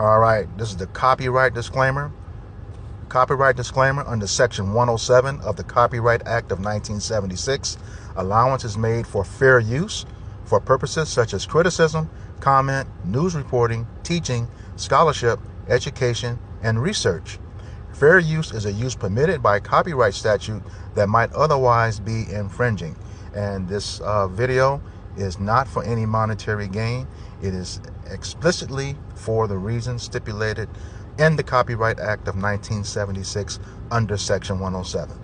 All right, this is the copyright disclaimer. Copyright disclaimer under Section 107 of the Copyright Act of 1976. Allowance is made for fair use for purposes such as criticism, comment, news reporting, teaching, scholarship, education, and research. Fair use is a use permitted by copyright statute that might otherwise be infringing. And this video is not for any monetary gain. It is explicitly for the reasons stipulated in the Copyright Act of 1976 under Section 107.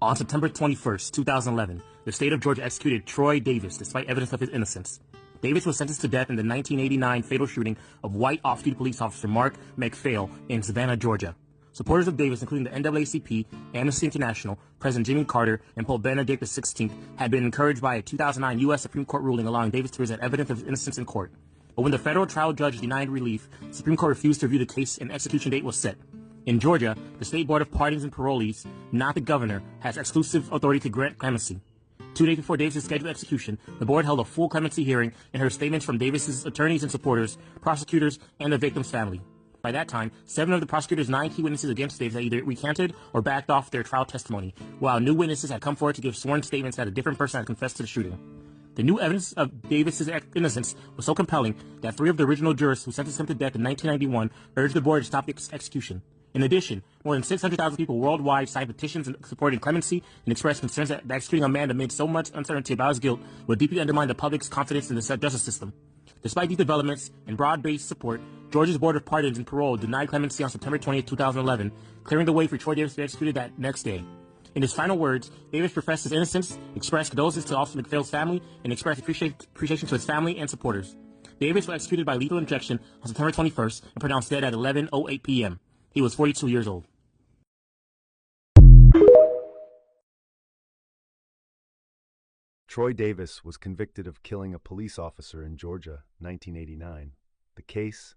On September 21st, 2011, the state of Georgia executed Troy Davis despite evidence of his innocence. Davis was sentenced to death in the 1989 fatal shooting of white off-duty police officer Mark McPhail in Savannah, Georgia. Supporters of Davis, including the NAACP, Amnesty International, President Jimmy Carter, and Pope Benedict XVI, had been encouraged by a 2009 U.S. Supreme Court ruling allowing Davis to present evidence of his innocence in court. But when the federal trial judge denied relief, the Supreme Court refused to review the case and execution date was set. In Georgia, the State Board of Pardons and Parolees, not the governor, has exclusive authority to grant clemency. 2 days before Davis' scheduled execution, the board held a full clemency hearing and heard statements from Davis' attorneys and supporters, prosecutors, and the victim's family. By that time, 7 of the prosecutors' 9 key witnesses against Davis had either recanted or backed off their trial testimony, while new witnesses had come forward to give sworn statements that a different person had confessed to the shooting. The new evidence of Davis' innocence was so compelling that 3 of the original jurors who sentenced him to death in 1991 urged the board to stop the execution. In addition, more than 600,000 people worldwide signed petitions supporting clemency and expressed concerns that executing a man amid so much uncertainty about his guilt would deeply undermine the public's confidence in the justice system. Despite these developments and broad-based support, Georgia's Board of Pardons and Parole denied clemency on September 20, 2011, clearing the way for Troy Davis to be executed that next day. In his final words, Davis professed his innocence, expressed condolences to Officer McPhail's family, and expressed appreciation to his family and supporters. Davis was executed by lethal injection on September 21st and pronounced dead at 11:08 p.m. He was 42 years old. Troy Davis was convicted of killing a police officer in Georgia, 1989. The case,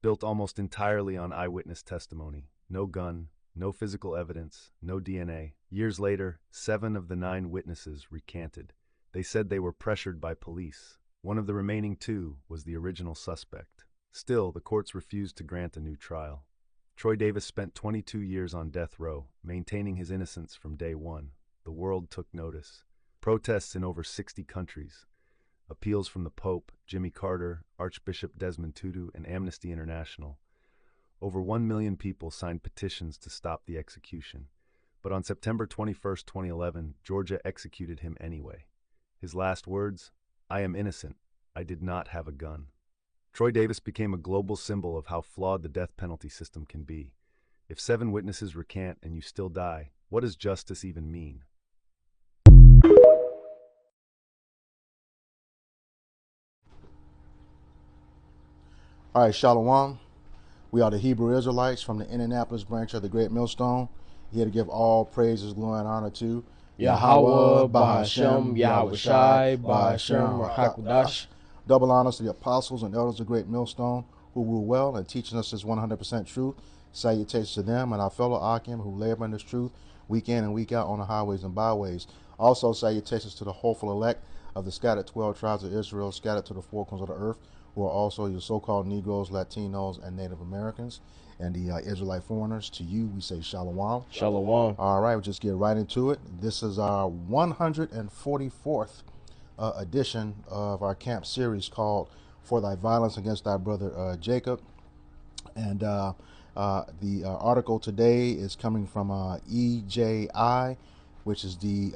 built almost entirely on eyewitness testimony. No gun, no physical evidence, no DNA. Years later, 7 of the 9 witnesses recanted. They said they were pressured by police. One of the remaining 2 was the original suspect. Still, the courts refused to grant a new trial. Troy Davis spent 22 years on death row, maintaining his innocence from day one. The world took notice. Protests in over 60 countries. Appeals from the Pope, Jimmy Carter, Archbishop Desmond Tutu, and Amnesty International. Over 1 million people signed petitions to stop the execution. But on September 21, 2011, Georgia executed him anyway. His last words, "I am innocent. I did not have a gun." Troy Davis became a global symbol of how flawed the death penalty system can be. If 7 witnesses recant and you still die, what does justice even mean? All right, Shalom. We are the Hebrew Israelites from the Indianapolis branch of the Great Millstone, here to give all praises, glory, and honor to Yahweh, Bahashem, Yahweh Shai, Bahashem, Rahakudash. Double honors to the apostles and elders of Great Millstone who rule well and teaching us this 100% truth. Salutations to them and our fellow Akim who labor in this truth week in and week out on the highways and byways. Also salutations to the hopeful elect of the scattered 12 tribes of Israel scattered to the 4 corners of the earth, who are also your so-called Negroes, Latinos, and Native Americans, and the Israelite foreigners. To you, we say Shalom. Shalom. All right, we'll just get right into it. This is our 144th edition of our camp series called For Thy Violence Against Thy Brother Jacob. And the article today is coming from EJI, which is the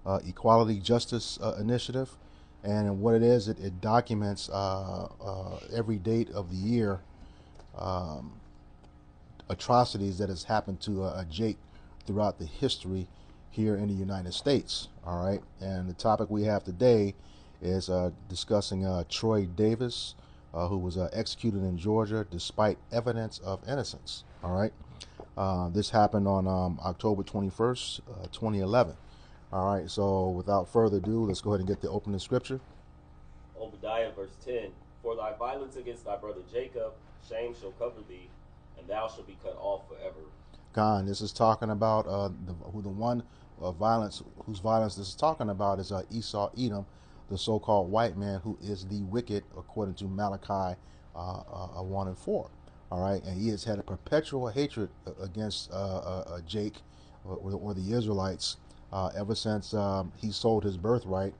Equality Justice Initiative. And what it is, it documents every date of the year atrocities that has happened to Jake throughout the history here in the United States. All right, and the topic we have today is discussing Troy Davis, who was executed in Georgia despite evidence of innocence. All right. This happened on October 21st, 2011. All right. So without further ado, let's go ahead and get the opening scripture. Obadiah verse 10. For thy violence against thy brother Jacob, shame shall cover thee, and thou shalt be cut off forever. God, this is talking about the one violence whose violence this is talking about is Esau Edom, the so-called white man who is the wicked according to Malachi 1 and 4. All right, and he has had a perpetual hatred against Jake or the Israelites ever since he sold his birthright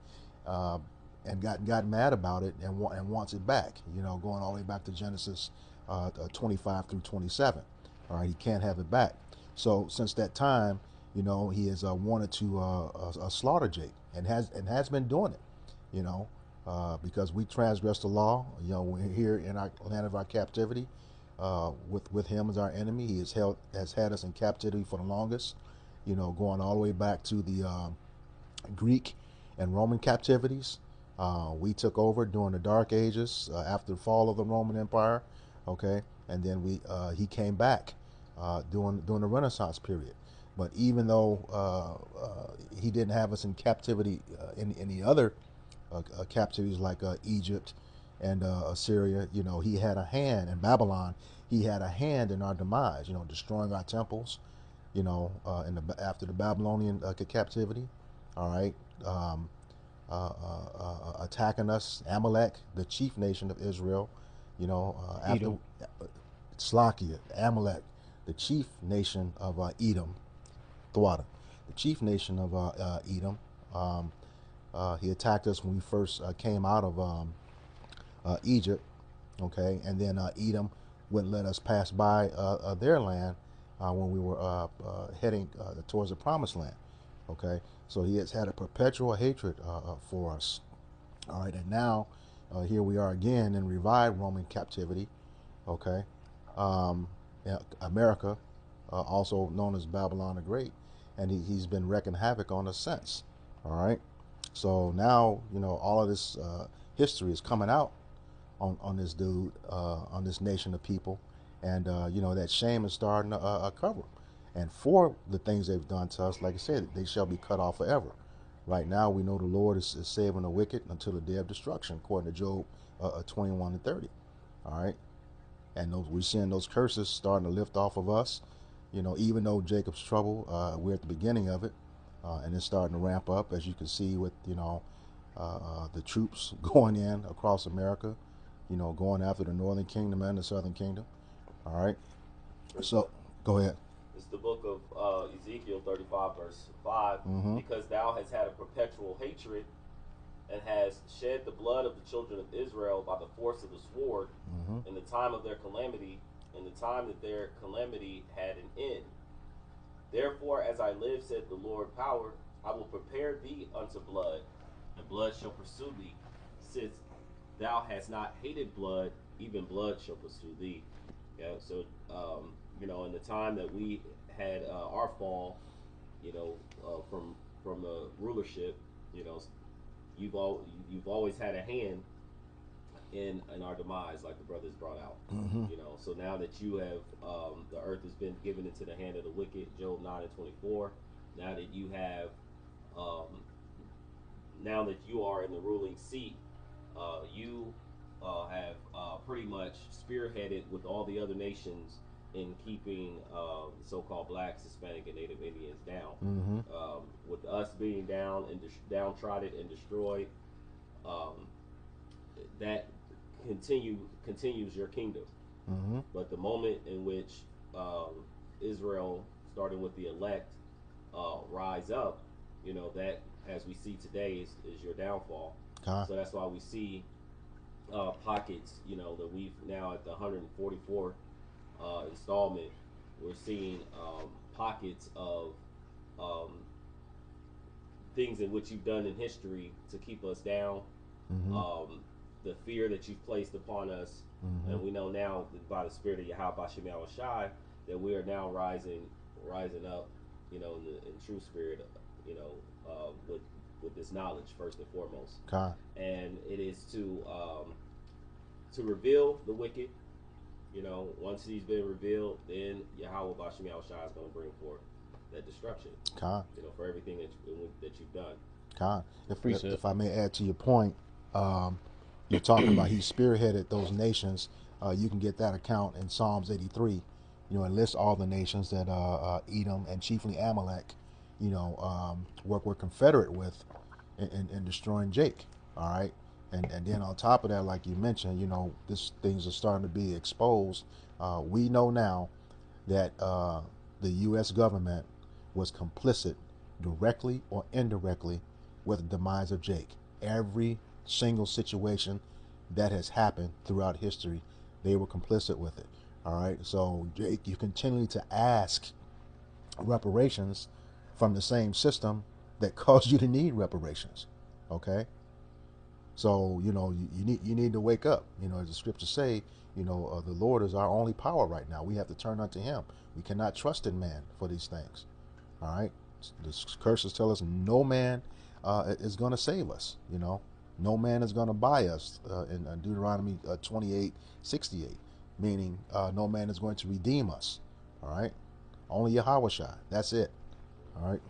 uh, and got mad about it and wants it back. You know, going all the way back to Genesis 25 through 27. All right, he can't have it back. So since that time, you know, he has wanted to slaughter Jake and has been doing it. You know, because we transgressed the law. You know, we're here in our land of our captivity. With him as our enemy, he has had us in captivity for the longest. You know, going all the way back to the Greek and Roman captivities. We took over during the Dark Ages after the fall of the Roman Empire. Okay, and then he came back during the Renaissance period. But even though he didn't have us in captivity in any other captivities like Egypt and Assyria, you know, he had a hand in Babylon. He had a hand in our demise. You know, destroying our temples. You know, after the Babylonian captivity. All right. Attacking us, Amalek, the chief nation of Israel, you know, after Slakia, Amalek, the chief nation of Edom, Thwada, the chief nation of Edom. He attacked us when we first came out of Egypt, okay, and then Edom wouldn't let us pass by their land when we were heading towards the promised land, okay. So he has had a perpetual hatred for us. All right, and now here we are again in revived Roman captivity. Okay, America, also known as Babylon the Great, and he's been wreaking havoc on us since. All right, so now you know all of this history is coming out on this dude, on this nation of people, and you know that shame is starting to cover them. And for the things they've done to us, like I said, they shall be cut off forever. Right now, we know the Lord is saving the wicked until the day of destruction, according to Job 21 and 30. All right, and we're seeing those curses starting to lift off of us. You know, even though Jacob's trouble, we're at the beginning of it, and it's starting to ramp up, as you can see with the troops going in across America. You know, going after the Northern Kingdom and the Southern Kingdom. All right. So, go ahead. It's the book of Ezekiel 35 verse 5. Because thou hast had a perpetual hatred and has shed the blood of the children of Israel by the force of the sword in the time of their calamity, in the time that their calamity had an end. Therefore, as I live, said the Lord power, I will prepare thee unto blood, and blood shall pursue thee. Since thou hast not hated blood, even blood shall pursue thee. Yeah, so you know, in the time that we had our fall, you know, from the rulership, you know, you've always had a hand in our demise, like the brothers brought out. You know, so now that you have the earth has been given into the hand of the wicked, Job 9 and 24. Now that you have now that you are in the ruling seat, you have pretty much spearheaded with all the other nations in keeping so-called blacks, Hispanic, and Native Indians down. With us being down and downtrodden and destroyed, that continues your kingdom. But the moment in which Israel, starting with the elect, rise up, you know, that, as we see today, is your downfall. So that's why we see pockets, you know, that we've now at the 144 installment, we're seeing pockets of things in which you've done in history to keep us down. The fear that you've placed upon us, and we know now that by the Spirit of Yahweh Bashem Shai that we are now rising up, you know, in true spirit, you know, with this knowledge first and foremost. And it is to reveal the wicked, You know, once he's been revealed, then Yahweh Bashim Yahushua is going to bring forth that destruction. Khan. You know, for everything that you've done. Khan. Appreciate If I may add to your point, you're talking about he spearheaded those nations. You can get that account in Psalms 83. You know, it lists all the nations that Edom and chiefly Amalek, you know, were confederate with in destroying Jake. All right. And then on top of that, like you mentioned, you know, things are starting to be exposed. We know now that the U.S. government was complicit, directly or indirectly, with the demise of Jake. Every single situation that has happened throughout history, they were complicit with it. All right. So Jake, you continue to ask reparations from the same system that caused you to need reparations. Okay. So you know you need to wake up. You know, as the scriptures say, you know, the Lord is our only power right now. We have to turn unto Him. We cannot trust in man for these things. All right. The curses tell us no man is going to save us. You know, no man is going to buy us in Deuteronomy 28:68, meaning no man is going to redeem us. All right. Only Yahweh Shai. That's it. All right.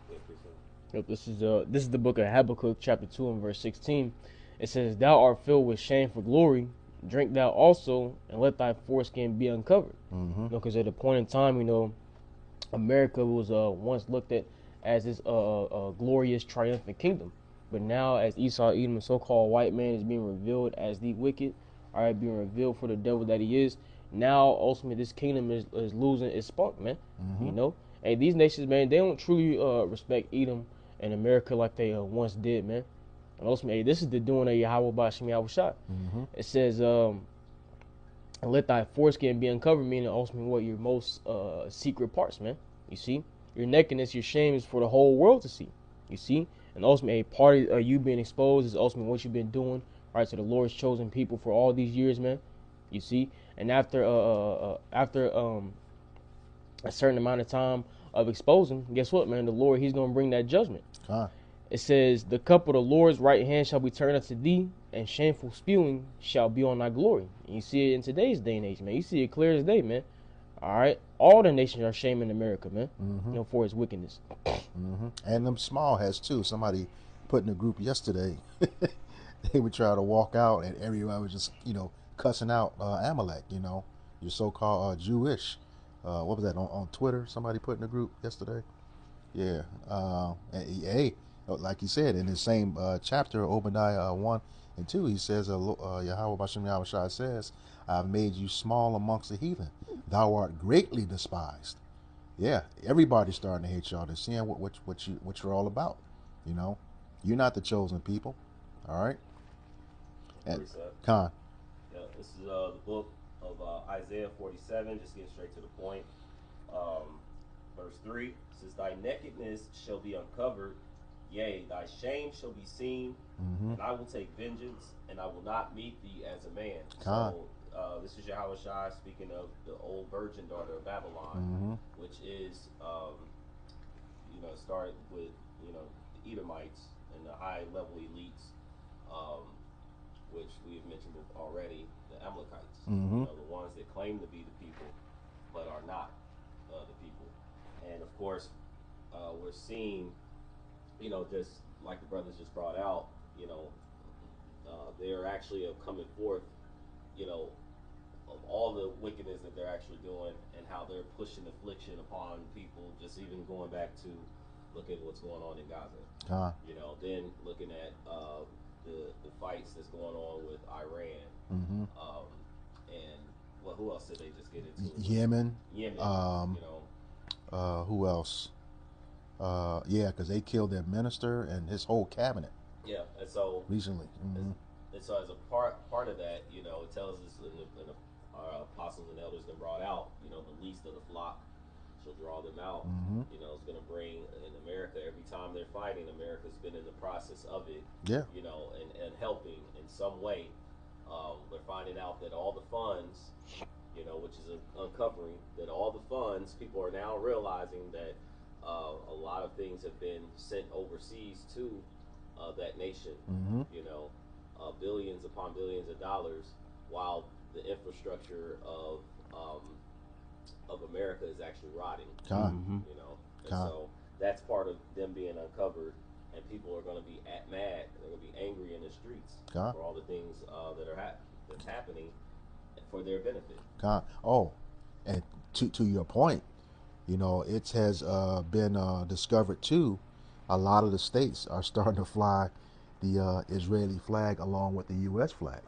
Yep, this is the book of Habakkuk, chapter 2 and verse 16. It says, "Thou art filled with shame for glory. Drink thou also, and let thy foreskin be uncovered." Mm-hmm. You know, because at a point in time, you know, America was once looked at as this glorious, triumphant kingdom. But now, as Esau, Edom, the so-called white man, is being revealed as the wicked, all right, being revealed for the devil that he is, now ultimately this kingdom is losing its spunk, man. Mm-hmm. You know, and these nations, man, they don't truly respect Edom and America like they once did, man. And ultimately, this is the doing of Yahweh Bashim Yahushua. Mm-hmm. It says, and let thy foreskin be uncovered, meaning ultimately what your most secret parts, man. You see, your nakedness, your shame is for the whole world to see. You see, and ultimately, a part of you being exposed is ultimately what you've been doing, right? To the Lord's chosen people for all these years, man. You see, and after a certain amount of time of exposing, guess what, man? The Lord, He's gonna bring that judgment. It says, "The cup of the Lord's right hand shall be turned unto thee, and shameful spewing shall be on thy glory." And you see it in today's day and age, man. You see it clear as day, man. All right, all the nations are shaming America, man. Mm-hmm. You know, for its wickedness. Mm-hmm. And them small has too. Somebody put in a group yesterday. They would try to walk out, and everyone was just, you know, cussing out Amalek. You know, your so-called Jewish. What was that on Twitter? Somebody put in a group yesterday. Yeah. Hey, like he said in the same chapter, Obadiah 1 and 2, he says, Yahweh Bashem Yahushua says, "I've made you small amongst the heathen. Thou art greatly despised." Yeah, everybody's starting to hate y'all. They're seeing what you're all about. You know, you're not the chosen people. All right. And Khan. Yeah, this is the book of Isaiah 47. Just getting straight to the point. Verse 3 says, "Thy nakedness shall be uncovered, yea, thy shame shall be seen, Mm-hmm. and I will take vengeance, and I will not meet thee as a man." Khan. So this is Yahweh Shai speaking of the old virgin daughter of Babylon, Mm-hmm. which is, started with, the Edomites and the high level elites, which we've mentioned already, the Amalekites, Mm-hmm. the ones that claim to be the people, but are not the people. And of course, we're seeing, just like the brothers just brought out, they're actually coming forth, of all the wickedness that they're actually doing and how they're pushing affliction upon people. Just even going back to look at what's going on in Gaza. Then looking at the fights that's going on with Iran. Mm-hmm. And who else did they just get into? Yemen. Yemen. Who else? Yeah, because they killed their minister and his whole cabinet. Yeah, and so recently. Mm-hmm. And so as a part of that, it tells us in our apostles and elders that brought out, the least of the flock shall draw them out. Mm-hmm. It's going to bring in America every time they're fighting. America's been in the process of it. Yeah. And helping in some way. They're finding out that all the funds, which is uncovering that all the funds, people are now realizing that a lot of things have been sent overseas to that nation. Mm-hmm. Billions upon billions of dollars, while the infrastructure of actually rotting. Con. You know, and Con. so that's part of them being uncovered, and people are going to be mad. They're going to be angry in the streets Con. for all the things that are that's happening for their benefit. Con. Oh, and to your point, you know, it has been discovered too. A lot of the states are starting to fly the Israeli flag along with the U.S. flag.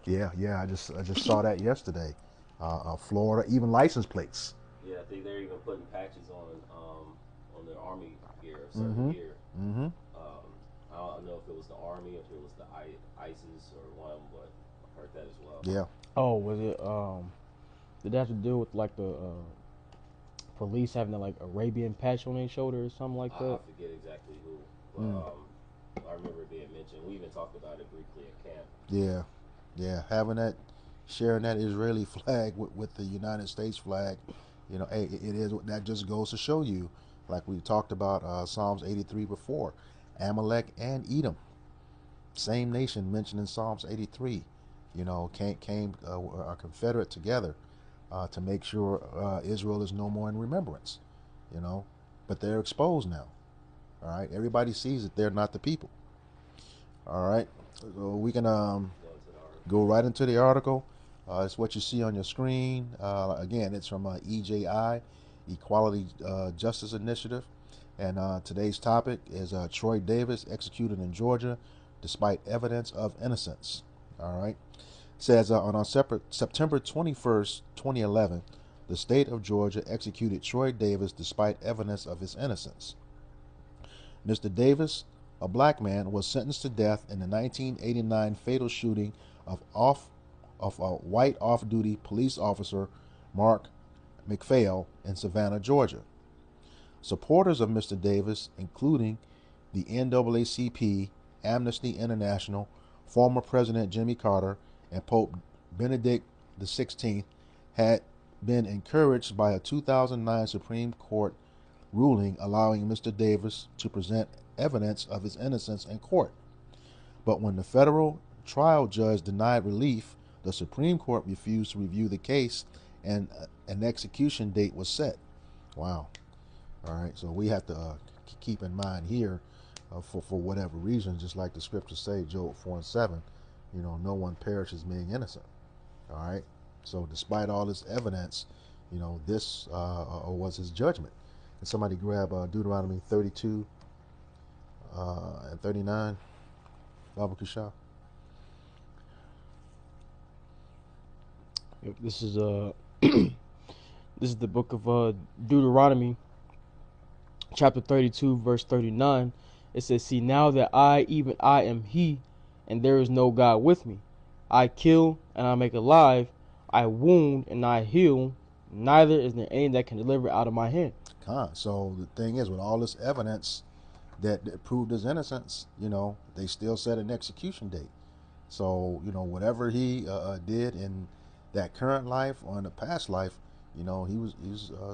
Yeah, yeah. I just saw that yesterday. Florida, even license plates. Yeah, I think they're even putting patches on their army gear, certain gear. Mm-hmm. I don't know if it was the army, if it was the ISIS or one, but I heard that as well. Yeah. Oh, was it? Did that have to do with like the police having the like Arabian patch on their shoulder or something like that? I forget exactly who, but I remember it being mentioned. We even talked about it briefly at camp. Yeah. Yeah. Having that, sharing that Israeli flag with the United States flag, you know, hey, it is, that just goes to show you, like we talked about Psalms 83 before, Amalek and Edom, same nation mentioned in Psalms 83, you know, came are confederate together to make sure Israel is no more in remembrance, you know, but they're exposed now. All right, everybody sees that they're not the people. All right, so we can go right into the article. It's what you see on your screen. Again, it's from EJI, Equality Justice Initiative. And today's topic is Troy Davis executed in Georgia despite evidence of innocence. All right. It says on September 21st, 2011, the state of Georgia executed Troy Davis despite evidence of his innocence. Mr. Davis, a black man, was sentenced to death in the 1989 fatal shooting of a white off-duty police officer, Mark McPhail, in Savannah, Georgia. Supporters of Mr. Davis, including the NAACP, Amnesty International, former President Jimmy Carter, and Pope Benedict XVI, had been encouraged by a 2009 Supreme Court ruling allowing Mr. Davis to present evidence of his innocence in court. But when the federal trial judge denied relief, the Supreme Court refused to review the case and an execution date was set. Wow. All right, so we have to keep in mind here, for whatever reason, just like the scriptures say, Job 4:7, you know, no one perishes being innocent. All right, so despite all this evidence, you know, this was his judgment. And somebody grab Deuteronomy 32 and 39, Baba Kushah. This is this is the book of Deuteronomy, chapter 32, verse 39. It says, "See now that I, even I, am He, and there is no God with me. I kill and I make alive. I wound and I heal. Neither is there any that can deliver out of my hand." So the thing is, with all this evidence that proved his innocence, you know, they still set an execution date. So, you know, whatever he did in that current life or in the past life, you know, he was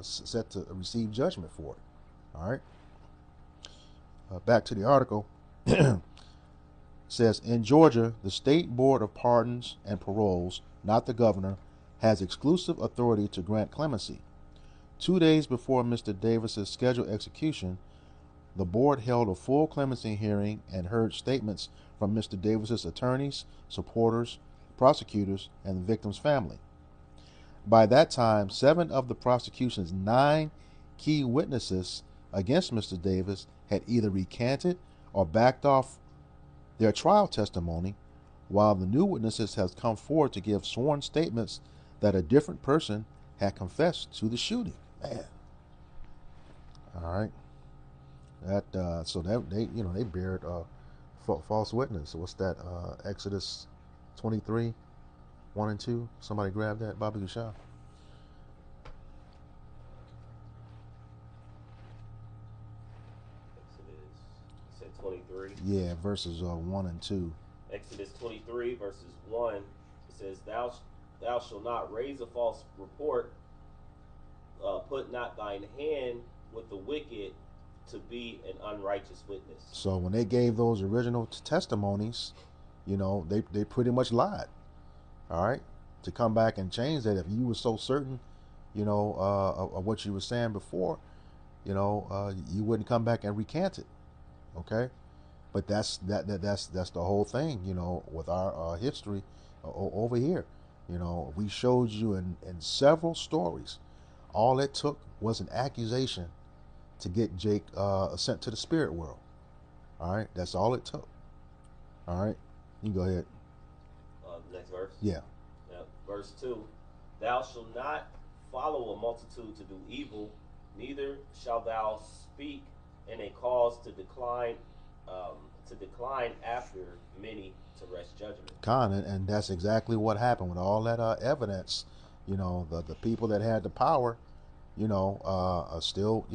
set to receive judgment for it. All right. Back to the article. Says, in Georgia, the State Board of Pardons and Paroles, not the governor, has exclusive authority to grant clemency. 2 days before Mr. Davis's scheduled execution, the board held a full clemency hearing and heard statements from Mr. Davis's attorneys, supporters, prosecutors, and the victim's family. By that time, 7 of the prosecution's 9 key witnesses against Mr. Davis had either recanted or backed off their trial testimony, while the new witnesses have come forward to give sworn statements that a different person had confessed to the shooting. Man. All right. That so that they bared false witness. So what's that? Exodus 23, 1 and 2. Somebody grab that, Bobby Gushah. Exodus, you said 23. Yeah, verses 1 and 2. Exodus 23 verses 1. It says, "Thou shalt not raise a false report. Put not thine hand with the wicked to be an unrighteous witness." So when they gave those original testimonies, you know, they pretty much lied. All right, to come back and change that, if you were so certain of what you were saying before, you wouldn't come back and recant it. Okay, but that's the whole thing, with our history over here. We showed you in several stories. All it took was an accusation to get Jake sent to the spirit world. All right, that's all it took. All right, you go ahead. Next verse. Yeah. Verse 2. Thou shalt not follow a multitude to do evil, neither shalt thou speak in a cause to decline after many to wrest judgment. And that's exactly what happened with all that evidence. The people that had the power, still,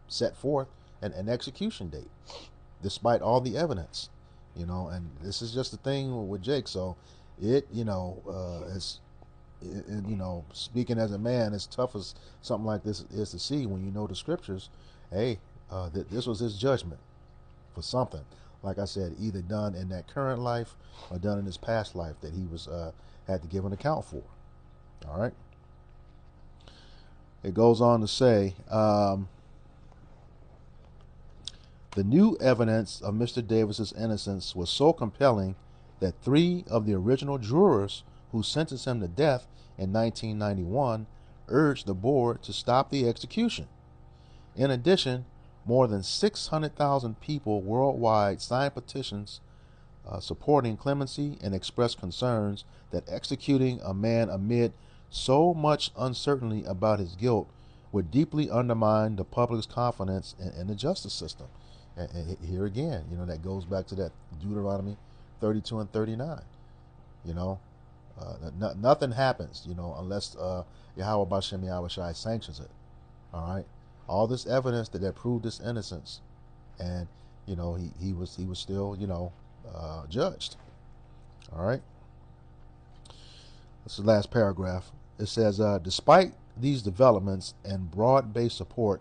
set forth an execution date, despite all the evidence. And this is just the thing with Jake. So it, speaking as a man, as tough as something like this is to see when you know the scriptures. Hey, this was his judgment for something. Like I said, either done in that current life or done in his past life that he was had to give an account for. All right. It goes on to say, the new evidence of Mr. Davis's innocence was so compelling that 3 of the original jurors who sentenced him to death in 1991 urged the board to stop the execution. In addition, more than 600,000 people worldwide signed petitions supporting clemency and expressed concerns that executing a man amid so much uncertainty about his guilt would deeply undermine the public's confidence in the justice system. And here again, that goes back to that Deuteronomy 32 and 39. Nothing happens, unless Yahweh Bashem Yahushai sanctions it. All right. All this evidence that proved his innocence, and he was still judged. All right. This is the last paragraph. It says, despite these developments and broad-based support,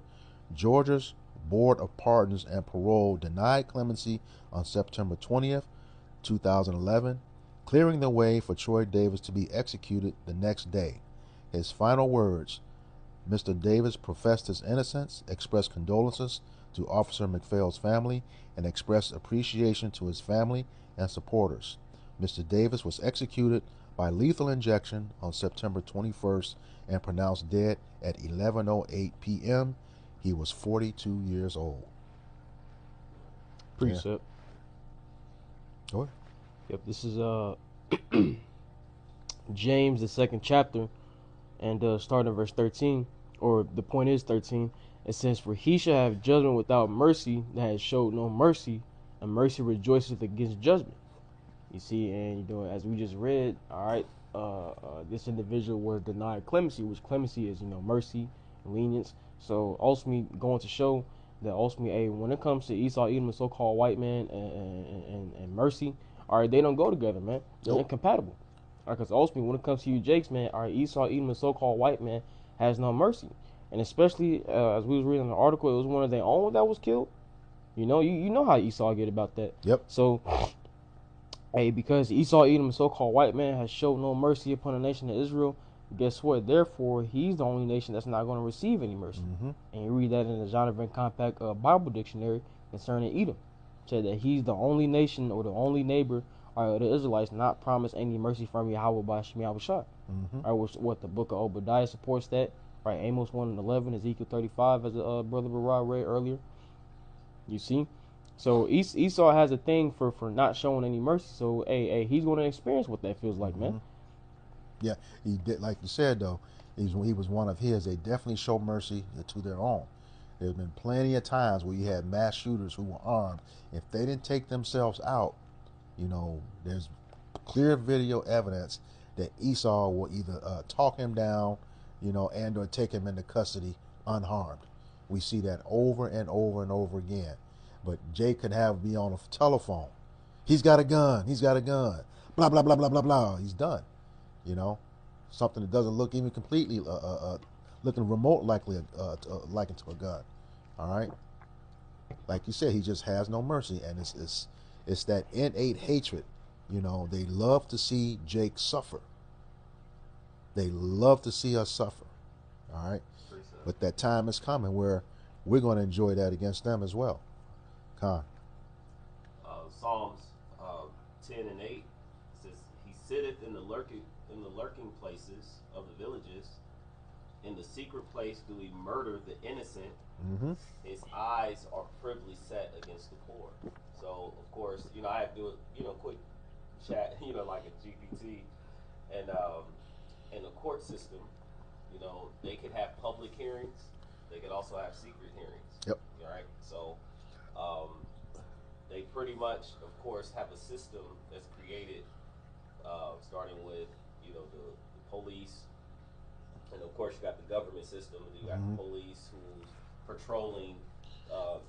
Georgia's Board of Pardons and Parole denied clemency on September 20th, 2011, clearing the way for Troy Davis to be executed the next day. His final words: Mr. Davis professed his innocence, expressed condolences to Officer McPhail's family, and expressed appreciation to his family and supporters. Mr. Davis was executed by lethal injection on September 21st and pronounced dead at 11:08 p.m. He was 42 years old. Precept. Go ahead. Yep, this is James, the 2nd chapter, and starting at verse 13, or the point is 13. It says, "For he shall have judgment without mercy that has showed no mercy, and mercy rejoiceth against judgment." You see, and as we just read, all right, this individual was denied clemency, which clemency is, mercy, lenience. So ultimately, going to show that ultimately, when it comes to Esau, Edom, the so-called white man, and mercy, all right, they don't go together, man. They're incompatible. All right, because ultimately, when it comes to you, Jakes, man, all right, Esau, Edom, the so-called white man, has no mercy. And especially as we was reading the article, it was one of their own that was killed. You know how Esau get about that. Yep. So, hey, because Esau, Edom, the so-called white man, has showed no mercy upon the nation of Israel, guess what? Therefore, he's the only nation that's not going to receive any mercy. Mm-hmm. And you read that in the Jonathan Compact Bible Dictionary concerning Edom. Said that he's the only nation or the only neighbor of the Israelites not promised any mercy from Yahweh by Shem Yahushua. Mm-hmm. Right, which what the book of Obadiah supports that. Right, Amos 1 and 11, Ezekiel 35, as Brother Barah read earlier. You see? So Esau has a thing for not showing any mercy. So, hey, he's going to experience what that feels like, man. Yeah, he did. Like you said, though, he was one of his. They definitely show mercy to their own. There's been plenty of times where you had mass shooters who were armed. If they didn't take themselves out, there's clear video evidence that Esau will either talk him down, and or take him into custody unharmed. We see that over and over and over again. But Jake could be on a telephone. He's got a gun. He's got a gun. Blah, blah, blah, blah, blah, blah. He's done. Something that doesn't look even completely looking remote likened to a gun. All right. Like you said, he just has no mercy, and it's that innate hatred. They love to see Jake suffer. They love to see us suffer. All right. Precept. But that time is coming where we're going to enjoy that against them as well. Con. Psalms 10 and 8 says, "He sitteth in the lurking places of the villages. In the secret place do he murder the innocent. Mm-hmm. His eyes are privily set against the poor." So of course, I have to do a quick chat, like a GPT, and in the court system, they could have public hearings. They could also have secret hearings. Yep. All right. So um, they pretty much, of course, have a system that's created, starting with the police, and of course you got the government system. You got Mm-hmm. the police who's patrolling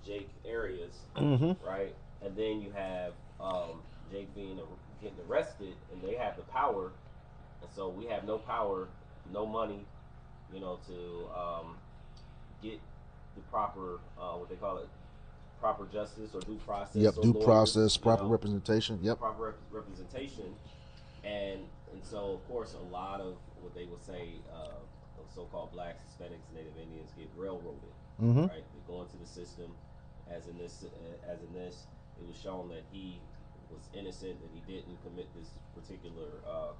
Jake areas, Mm-hmm. right? And then you have Jake getting arrested, and they have the power, and so we have no power, no money, to get the proper what they call it, proper justice or due process, Yep. or Due lawyers, process, proper representation. Yep. proper representation, and so of course a lot of what they would say, so-called blacks, Hispanics, Native Indians get railroaded, Mm-hmm. right? They go into the system, as in this, it was shown that he was innocent, that he didn't commit this particular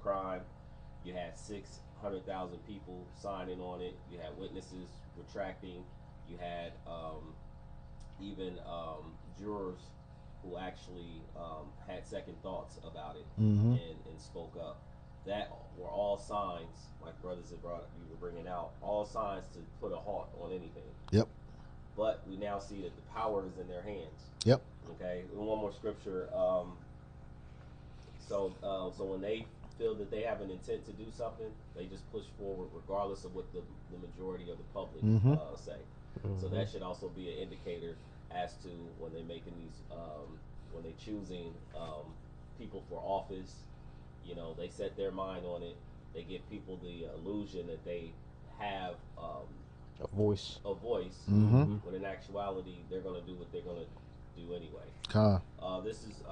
crime. You had 600,000 people signing on it. You had witnesses retracting. You had even jurors who actually had second thoughts about it, Mm-hmm. and spoke up. That were all signs, like brothers that you were bringing out, all signs to put a halt on anything. Yep. But we now see that the power is in their hands. Yep. Okay, and one more scripture. So when they feel that they have an intent to do something, they just push forward, regardless of what the majority of the public Mm-hmm. say. So that should also be an indicator as to when they're making these, when they're choosing people for office. They set their mind on it. They give people the illusion that they have A voice. a voice, Mm-hmm. when in actuality they're going to do what they're going to do anyway. Con. This is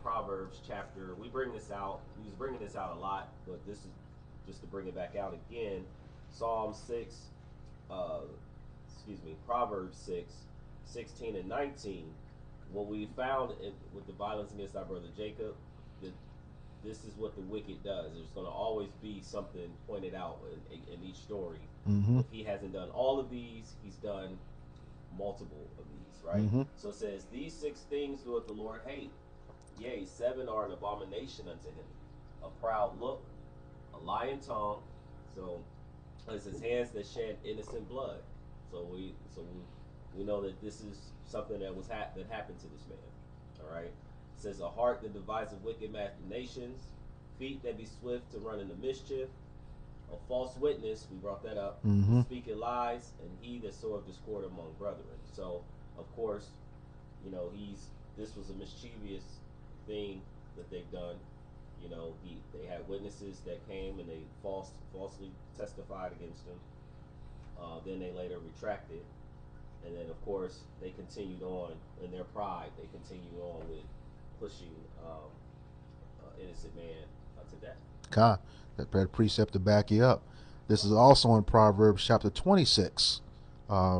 Proverbs chapter. We was bringing this out a lot, but this is just to bring it back out again. Psalm 6, Proverbs 6, 16 and 19. What we found with the violence against our brother Jacob, that this is what the wicked does. There's going to always be something pointed out in each story. Mm-hmm. If he hasn't done all of these, he's done multiple of these, right? Mm-hmm. So it says, "These 6 things doeth the Lord hate. Yea, 7 are an abomination unto him: a proud look, a lying tongue." So it's his hands that shed innocent blood. So we know that this is something that that happened to this man. All right. It says, "A heart that deviseth wicked machinations, feet that be swift to run into mischief, a false witness," we brought that up, Mm-hmm. "speaking lies, and he that soweth discord among brethren." So of course, this was a mischievous thing that they've done. They had witnesses that came and they falsely testified against him. Then they later retracted, and then of course they continued on in their pride. They continued on with pushing innocent man to death. Con. That precept to back you up. This is also in Proverbs chapter 26,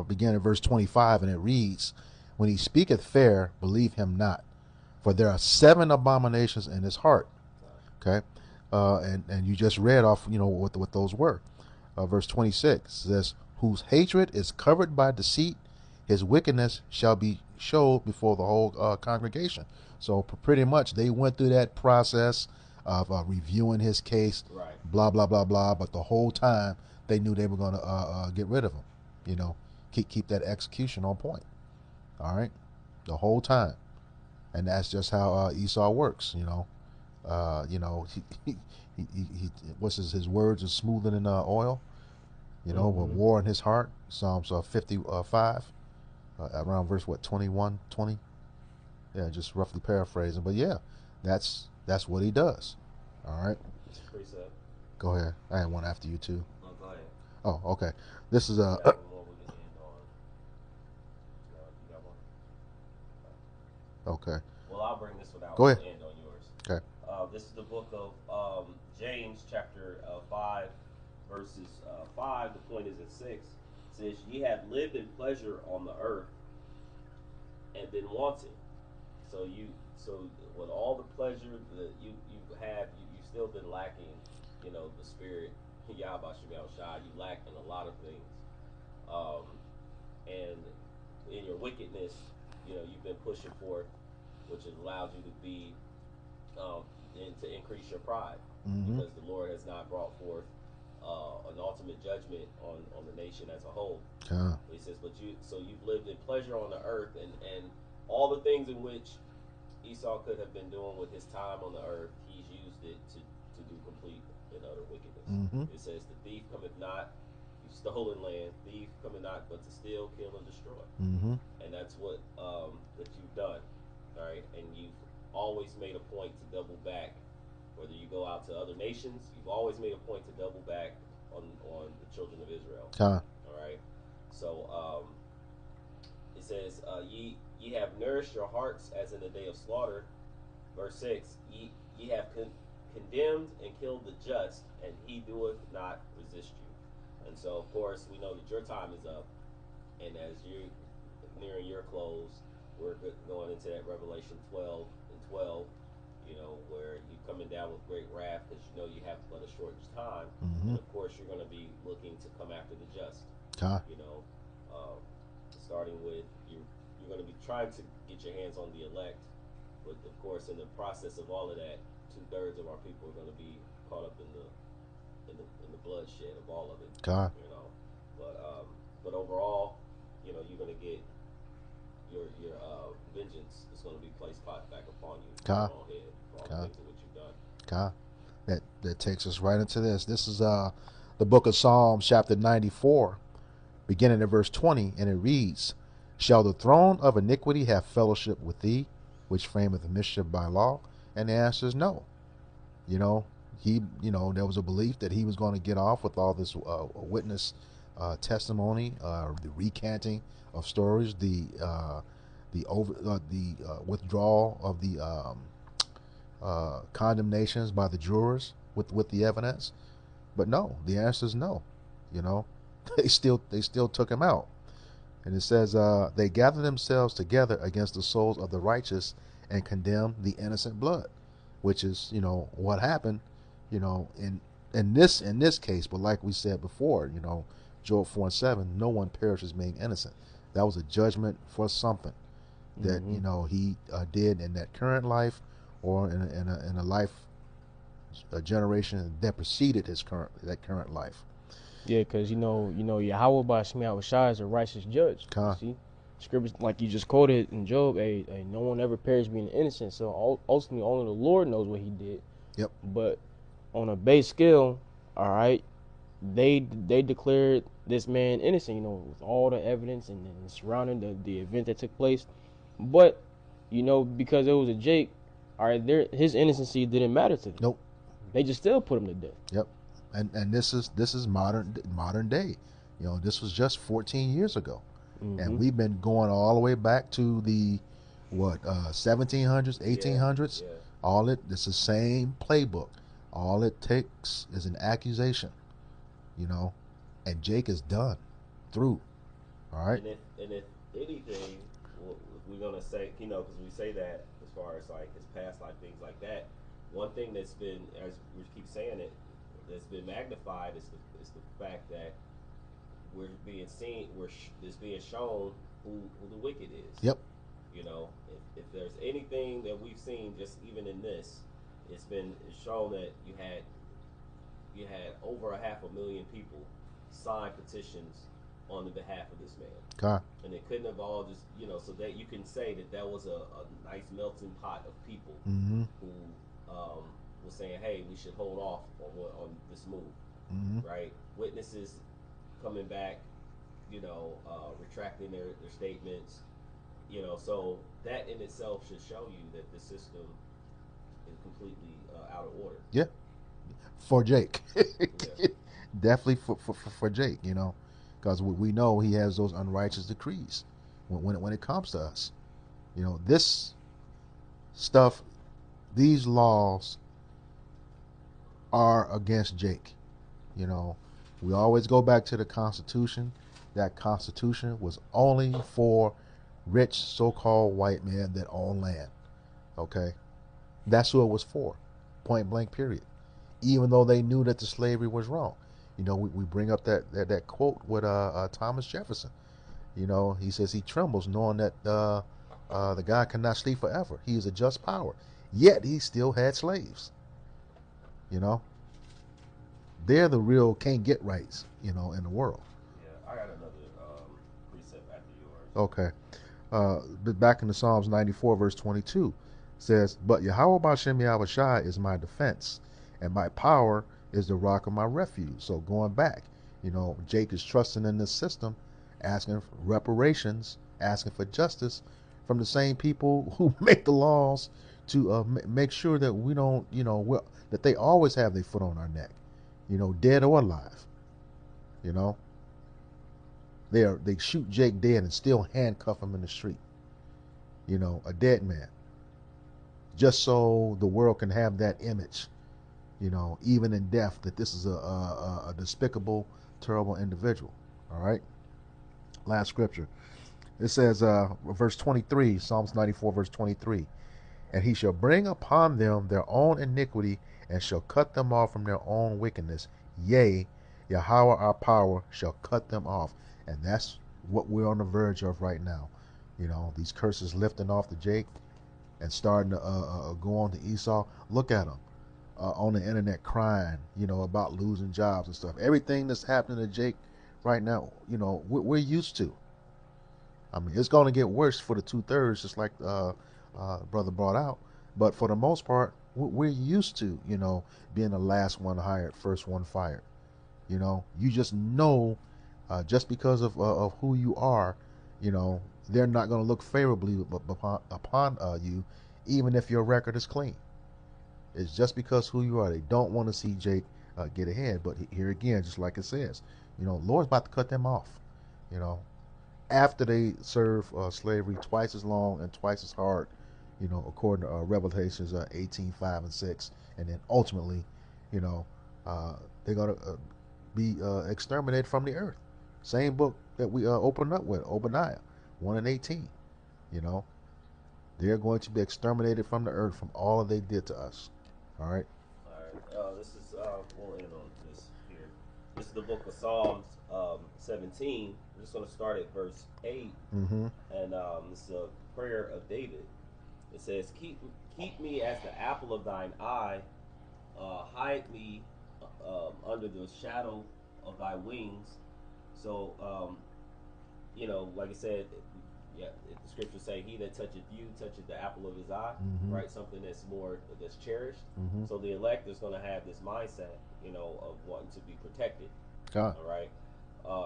beginning at verse 25, and it reads, "When he speaketh fair, believe him not, for there are 7 abominations in his heart." Okay, and you just read off, what those were. Verse 26 says, "Whose hatred is covered by deceit, his wickedness shall be showed before the whole congregation." So pretty much they went through that process of reviewing his case, Right. blah blah blah blah. But the whole time they knew they were going to get rid of him. Keep that execution on point. All right, the whole time, and that's just how Esau works. He what's his words are smoother than oil. With war in his heart. Psalms 55, around verse 21, 20. Yeah, just roughly paraphrasing, but yeah, that's what he does. All right, Precept. go ahead. I had one after you too. No, go ahead. Oh, okay. This is You got one more we can end on. You got one? okay. Well, I'll bring this one out. Go ahead. We'll end on yours. Okay. This is the book of James, chapter 5, verses 5, the point is in 6, it says, Ye have lived in pleasure on the earth and been wanting. So with all the pleasure that you have, you've still been lacking, the spirit, Yahweh Shem Shai. You lack in a lot of things. Um, and in your wickedness, you've been pushing forth, which has allowed you to be, and to increase your pride, because the Lord has not brought forth an ultimate judgment on the nation as a whole. He says, so you've lived in pleasure on the earth, and all the things in which Esau could have been doing with his time on the earth, he's used it to do complete and utter wickedness. It says, the thief cometh not, you've stolen land, thief cometh not but to steal, kill, and destroy. And that's what that you've done, all right? And you've always made a point to double back. Whether you go out to other nations, you've always made a point to double back on the children of Israel. All right. So it says, ye have nourished your hearts as in the day of slaughter. Verse 6, ye have condemned and killed the just, and he doeth not resist you. And so, of course, we know that your time is up, and as you're nearing your close, we're going into that Revelation 12 and 12, where you're coming down with great wrath, because you have but a short time. And of course, you're going to be looking to come after the just. Starting with you're going to be trying to get your hands on the elect, but of course, in the process of all of that, 2/3 of our people are going to be caught up in the bloodshed of all of it. But overall, you're going to get your vengeance is going to be placed back upon you. For all the things in which you've done. That takes us right into this. This is the book of Psalms, chapter 94, beginning at verse 20, and it reads, Shall the throne of iniquity have fellowship with thee, which frameth mischief by law? And the answer is no. There was a belief that he was going to get off with all this witness testimony, the recanting of stories, the withdrawal of the condemnations by the jurors with the evidence. But no, the answer is no. They still took him out. And it says, they gather themselves together against the souls of the righteous and condemn the innocent blood, which is, what happened, in this case. But like we said before, Job 4:7, no one perishes being innocent. That was a judgment for something that, he did in that current life, or in a life, a generation that preceded that current life. Yeah, because Yahweh by Shemiah Shai is a righteous judge. See, scriptures like you just quoted in Job, no one ever perished being innocent. So ultimately, only the Lord knows what He did. Yep. But on a base scale, all right, they declared this man innocent. With all the evidence and surrounding the event that took place. But because it was a Jake, all right, his innocency didn't matter to them. Nope. They just still put him to death. Yep. And this is modern day. This was just 14 years ago, and we've been going all the way back to the 1700s, 1800s. Yeah. It's the same playbook. All it takes is an accusation, and Jake is done through. All right. And if anything, we're gonna say, because we say that as far as like his past life, things like that. One thing that's been, as we keep saying it, that's been magnified is the fact that we're being seen, it's being shown who the wicked is. Yep. If there's anything that we've seen, just even in this, it's shown that you had over 500,000 people sign petitions on the behalf of this man. God. And it couldn't have all just, so that you can say that was a nice melting pot of people who was saying, hey, we should hold off on this move, right? Witnesses coming back, retracting their statements, so that in itself should show you that the system is completely out of order. Yeah, for Jake. Definitely for Jake, because we know he has those unrighteous decrees when it comes to us. This stuff, these laws are against Jake. We always go back to the Constitution. That Constitution was only for rich so-called white men that own land. Okay, that's who it was for, point blank, period. Even though they knew that the slavery was wrong. You know, we bring up that quote with Thomas Jefferson. You know, he says he trembles knowing that the guy cannot sleep forever. He is a just power. Yet he still had slaves. You know, they're the real can't get rights, you know, in the world. Yeah, I got another precept after yours. Okay. But back in the Psalms 94, verse 22, says, But Yahweh Bashem Yahushai is my defense, and my power is the rock of my refuge. So going back, you know, Jake is trusting in this system, asking for reparations, asking for justice from the same people who make the laws to make sure that we don't, you know, that they always have their foot on our neck, you know, dead or alive, you know. They shoot Jake dead and still handcuff him in the street. You know, a dead man. Just so the world can have that image, you know, even in death, that this is a despicable, terrible individual. All right. Last scripture. It says, verse 23, Psalms 94, verse 23. And he shall bring upon them their own iniquity and shall cut them off from their own wickedness. Yea, Yahweh our power shall cut them off. And that's what we're on the verge of right now. You know, these curses lifting off the Jake and starting to go on to Esau. Look at them on the internet crying, you know, about losing jobs and stuff. Everything that's happening to Jake right now, you know, we're used to. I mean, it's going to get worse for the 2/3, just like brother brought out. But for the most part, we're used to, you know, being the last one hired, first one fired. You know, you just know, just because of who you are, you know, they're not going to look favorably upon you, even if your record is clean. It's just because who you are. They don't want to see Jake get ahead. But here again, just like it says, you know, Lord's about to cut them off. You know, after they serve slavery twice as long and twice as hard, you know, according to Revelations 18:5 and 6, and then ultimately, you know, they're going to be exterminated from the earth. Same book that we opened up with, Obadiah 1 and 18. You know, they're going to be exterminated from the earth from all that they did to us. All right. All right. This is we'll end on this here. This is the book of Psalms 17. We're just going to start at verse 8, Mm-hmm. and this is a prayer of David. It says, "Keep me as the apple of thine eye, hide me under the shadow of thy wings." So, you know, like I said, yeah, the scriptures say, "He that toucheth you toucheth the apple of his eye," Mm-hmm. right? Something that's cherished. Mm-hmm. So the elect is going to have this mindset, you know, of wanting to be protected. God. All right,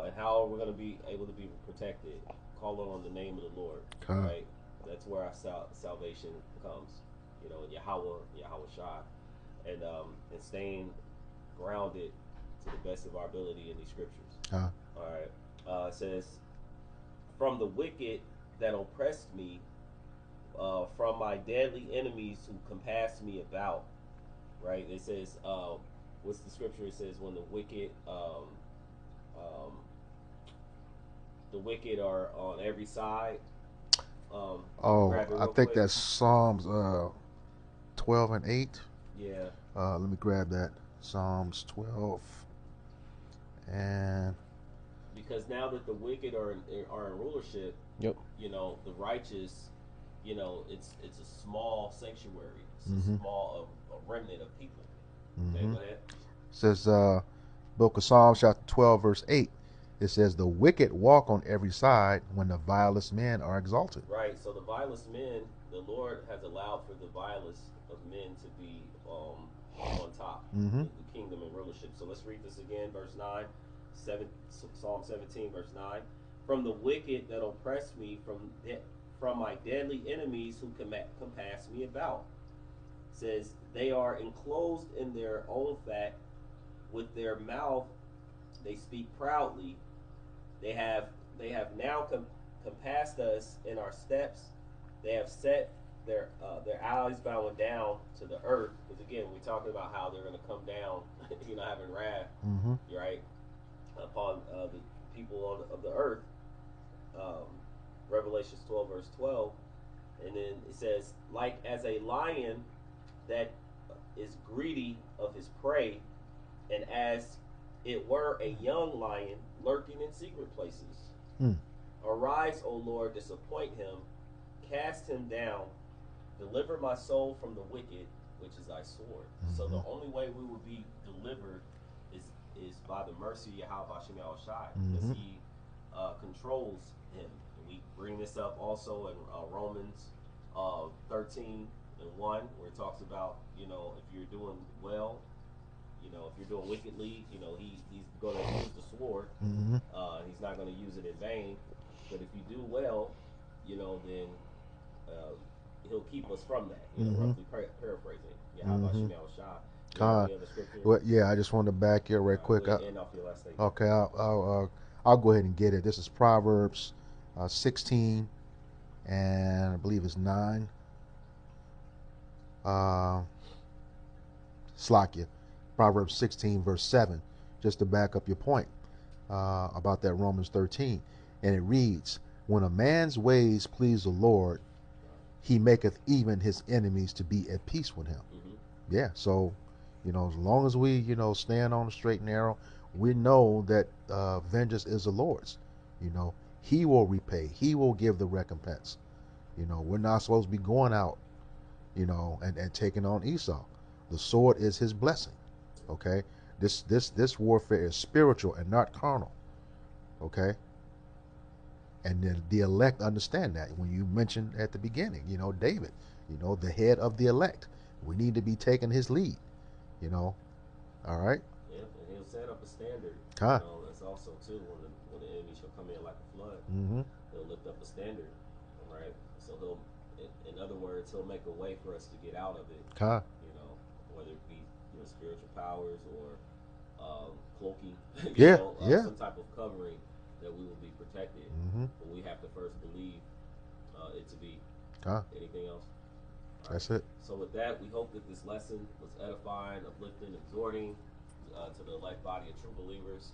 and how are we going to be able to be protected? Calling on the name of the Lord, God. right? That's where our salvation comes, you know, Yahweh Shai, and staying grounded to the best of our ability in these scriptures. God. All right, it says, "From the wicked that oppressed me, from my deadly enemies who compassed me about." Right? It says, what's the scripture? It says, when the wicked are on every side. I think quick. That's Psalms 12 and 8. Yeah. Let me grab that. Psalms 12 and. Because now that the wicked are in rulership, Yep. You know, the righteous, you know, it's a small sanctuary. It's Mm-hmm. a remnant of people. Mm-hmm. Okay, go ahead. It says, book of Psalms chapter 12 verse 8. It says, "The wicked walk on every side when the vilest men are exalted." Right. So the vilest men, the Lord has allowed for the vilest of men to be on top, mm-hmm. the kingdom and rulership. So let's read this again, verse 9, Psalm 17, verse 9. "From the wicked that oppress me, from my deadly enemies who compass me about," says, "they are enclosed in their own fat, with their mouth they speak proudly. They have now compassed us in our steps. They have set their eyes bowing down to the earth." Because again, we're talking about how they're going to come down, you know, having wrath, mm-hmm. right? upon the people of the earth. Um, Revelations 12 verse 12, and then it says, like as a lion that is greedy of his prey, and as it were a young lion lurking in secret places. Hmm. Arise, O Lord, disappoint him, cast him down, deliver my soul from the wicked, which is thy sword. Mm-hmm. So the only way we will be delivered is by the mercy of Yahweh Hashem Shai, because Mm-hmm. he controls him. And we bring this up also in Romans 13 and 1, where it talks about, if you're doing well, if you're doing wickedly, he's going to use the sword. Mm-hmm. He's not going to use it in vain. But if you do well, then he'll keep us from that. Mm-hmm. Roughly paraphrasing. Mm-hmm. Yahweh Shai. God. Any other scripture? Well, yeah, I just wanted to back you right quick. End off your last statement. Okay, I'll go ahead and get it. This is Proverbs 16, and I believe it's 9. Slakia, Proverbs 16, verse 7, just to back up your point about that Romans 13. And it reads, when a man's ways please the Lord, he maketh even his enemies to be at peace with him. Mm-hmm. Yeah, so, as long as we, stand on the straight and narrow, we know that vengeance is the Lord's. He will repay. He will give the recompense. We're not supposed to be going out, and taking on Esau. The sword is his blessing. Okay? This warfare is spiritual and not carnal. Okay? And then the elect understand that. When you mentioned at the beginning, David, the head of the elect. We need to be taking his lead. All right? Yeah, and he'll set up a standard. That's also too, when the enemy shall come in like a flood, Mm-hmm. he'll lift up a standard. All right? So in other words, he'll make a way for us to get out of it. Whether it be spiritual powers or cloaking, some type of covering that we will be protected. Mm-hmm. But we have to first believe it to be. Anything else? That's it. So with that, we hope that this lesson was edifying, uplifting, exhorting to the elect body of true believers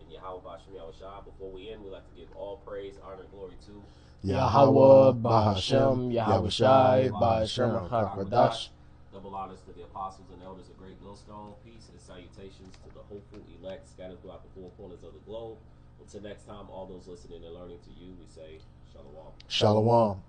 in Yahweh Bashim Yahushua. Before we end, we'd like to give all praise, honor, and glory to Yahweh Bahashem Yahushai Bahashem Hakadash. Double honors to the apostles and elders of Great Millstone. Peace and salutations to the hopeful elect scattered throughout the four corners of the globe. Until next time, all those listening and learning to you, we say Shalom. Shalom.